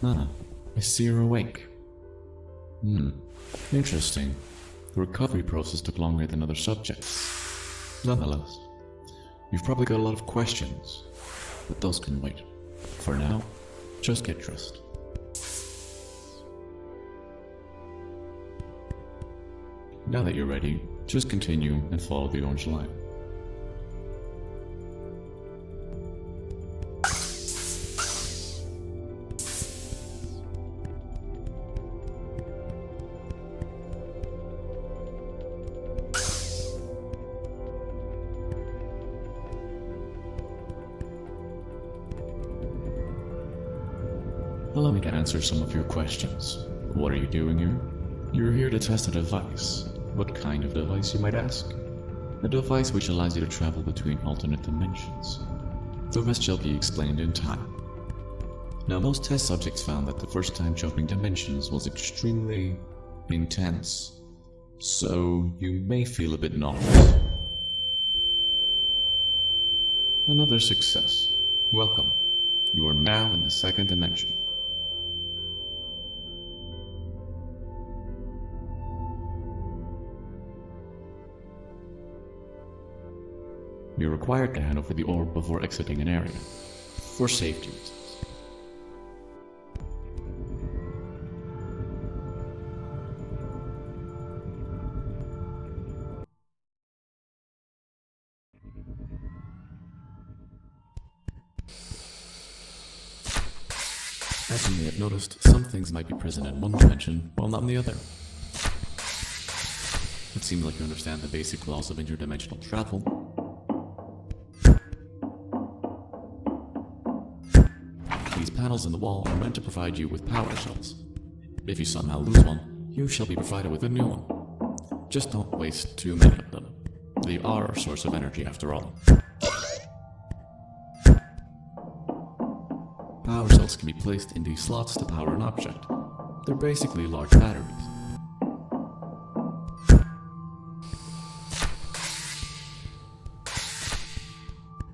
Ah, I see you're awake. Interesting. The recovery process took longer than other subjects. Nonetheless, you've probably got a lot of questions, but those can wait. For now, just get dressed. Now that you're ready, just continue and follow the orange line. Allow me to answer some of your questions. What are you doing here? You're here to test a device. What kind of device, you might ask? A device which allows you to travel between alternate dimensions. The rest shall be explained in time. Now, most test subjects found that the first time jumping dimensions was extremely intense, so you may feel a bit nauseous. Another success. Welcome. You are now in the second dimension. You're required to hand over the orb before exiting an area, for safety reasons. As you may have noticed, some things might be present in one dimension, while not in the other. It seems like you understand the basic laws of interdimensional travel. These panels in the wall are meant to provide you with power cells. If you somehow lose one, you shall be provided with a new one. Just don't waste too many of them. They are a source of energy after all. Power cells can be placed in these slots to power an object. They're basically large batteries.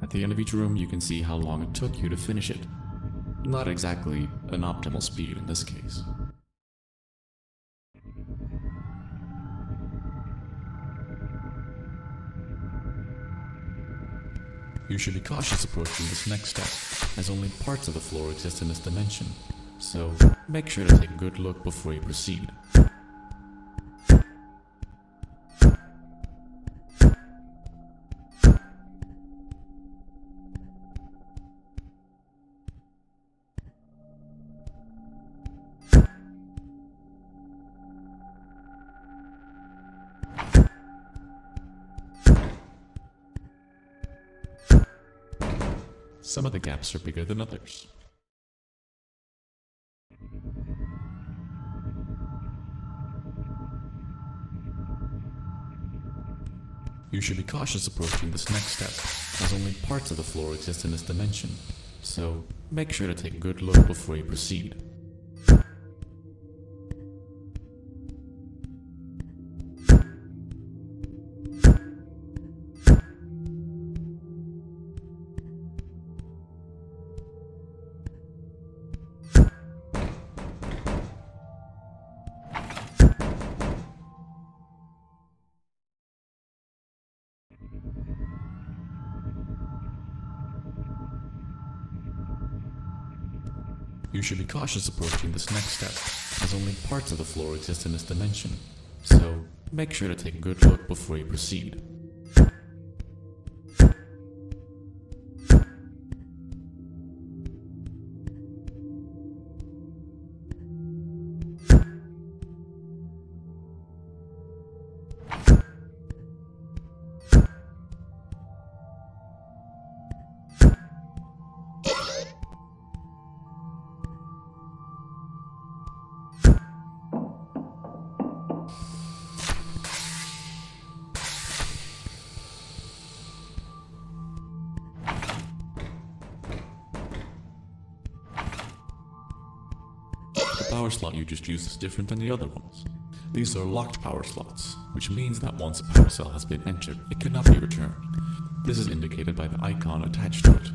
At the end of each room, you can see how long it took you to finish it. Not exactly an optimal speed in this case. You should be cautious approaching this next step, as only parts of the floor exist in this dimension, so make sure to take a good look before you proceed. Some of the gaps are bigger than others. You should be cautious approaching this next step, as only parts of the floor exist in this dimension, so make sure to take a good look before you proceed. You should be cautious approaching this next step, as only parts of the floor exist in this dimension, so make sure to take a good look before you proceed. The power slot you just used is different than the other ones. These are locked power slots, which means that once a power cell has been entered, it cannot be returned. This is indicated by the icon attached to it.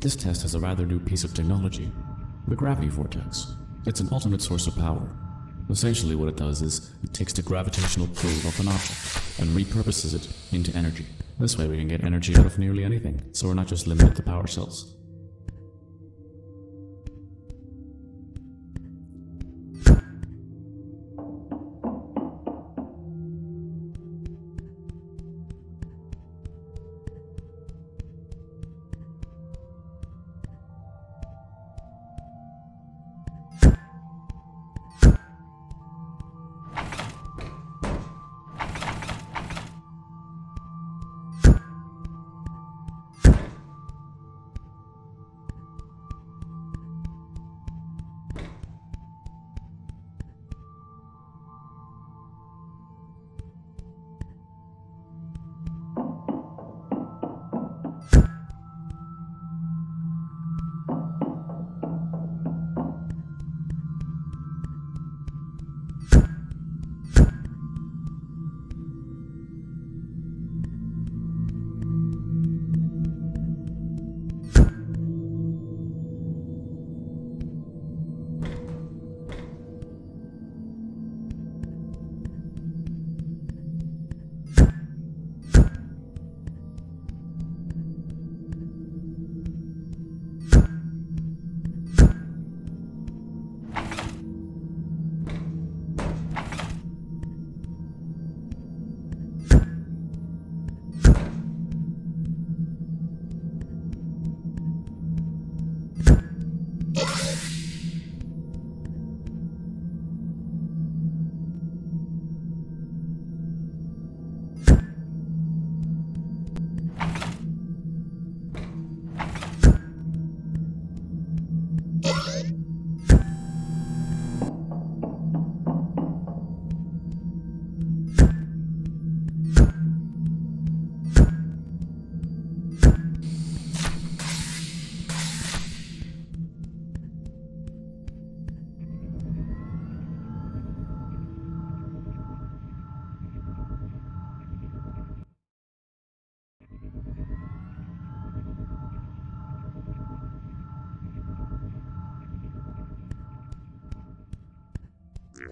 This test has a rather new piece of technology, the gravity vortex. It's an ultimate source of power. Essentially what it does is, it takes the gravitational pull of an object and repurposes it into energy. This way we can get energy out of nearly anything, so we're not just limited to power cells.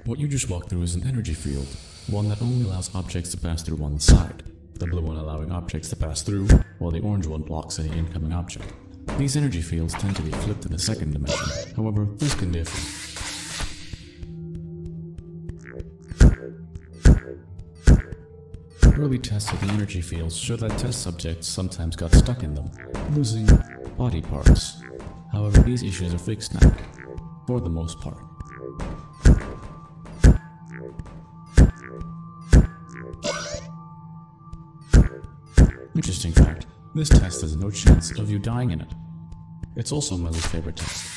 What you just walked through is an energy field, one that only allows objects to pass through one side, the blue one allowing objects to pass through, while the orange one blocks any incoming object. These energy fields tend to be flipped in the second dimension, however, this can differ. Early tests of the energy fields show that test subjects sometimes got stuck in them, losing body parts. However, these issues are fixed now, for the most part. Interesting fact, this test has no chance of you dying in it. It's also my least favorite test.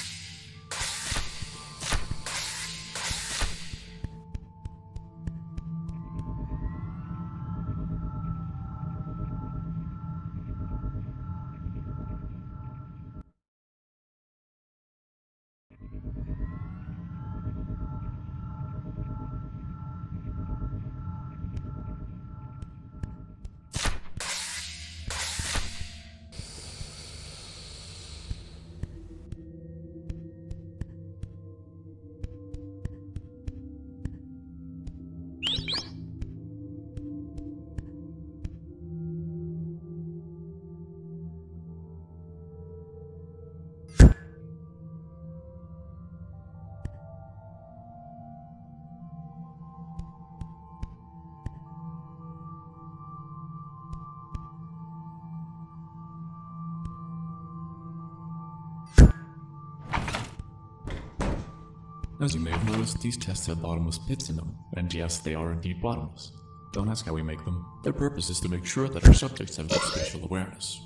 As you may have noticed, these tests have bottomless pits in them, and yes, they are indeed bottomless. Don't ask how we make them. Their purpose is to make sure that our subjects have good spatial awareness.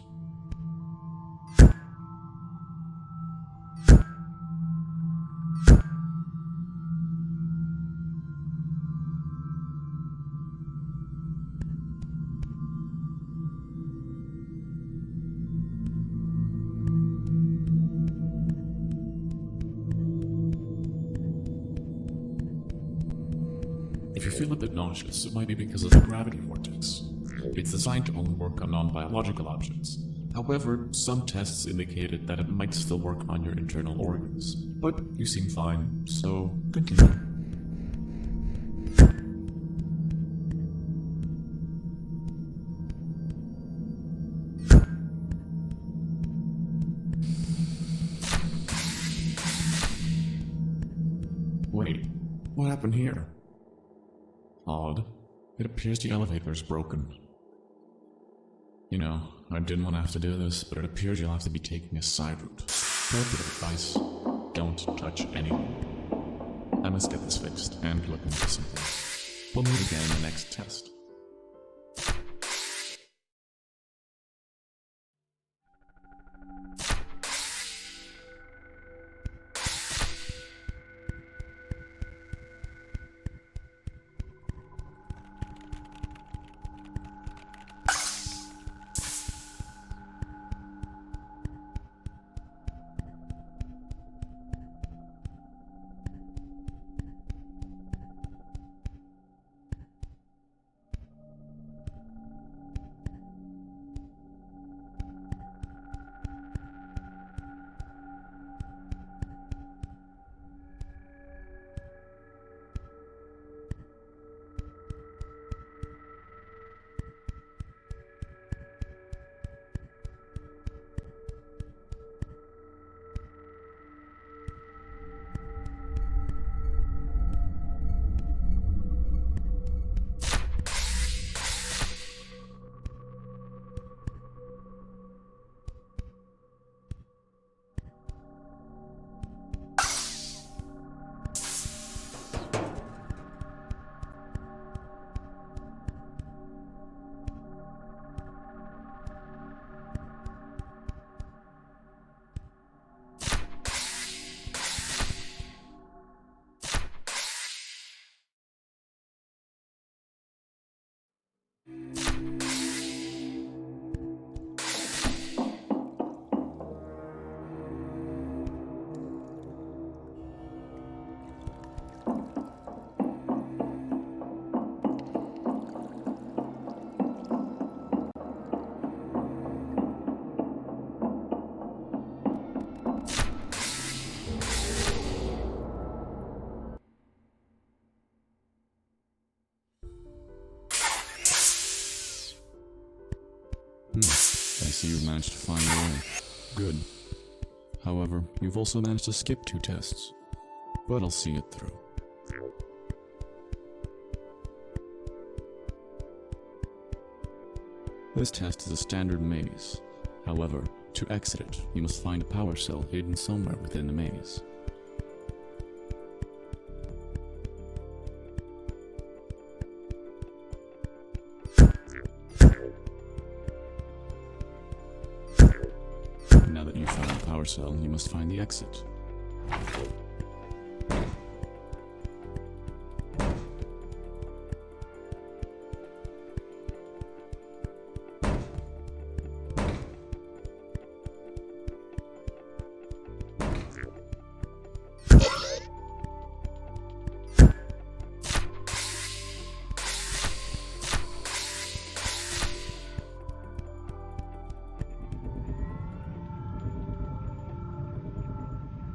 If you feel a bit nauseous, it might be because of the gravity vortex. It's designed to only work on non-biological objects. However, some tests indicated that it might still work on your internal organs. But you seem fine, so continue. Wait, what happened here? Odd. It appears the elevator is broken. You know, I didn't want to have to do this, but it appears you'll have to be taking a side route. For a bit of advice, don't touch anyone. I must get this fixed and look into something. We'll meet again in the next test. I see you've managed to find your way. Good. However, you've also managed to skip 2 tests. But I'll see it through. This test is a standard maze. However, to exit it, you must find a power cell hidden somewhere within the maze. Now that you've found the power cell, you must find the exit.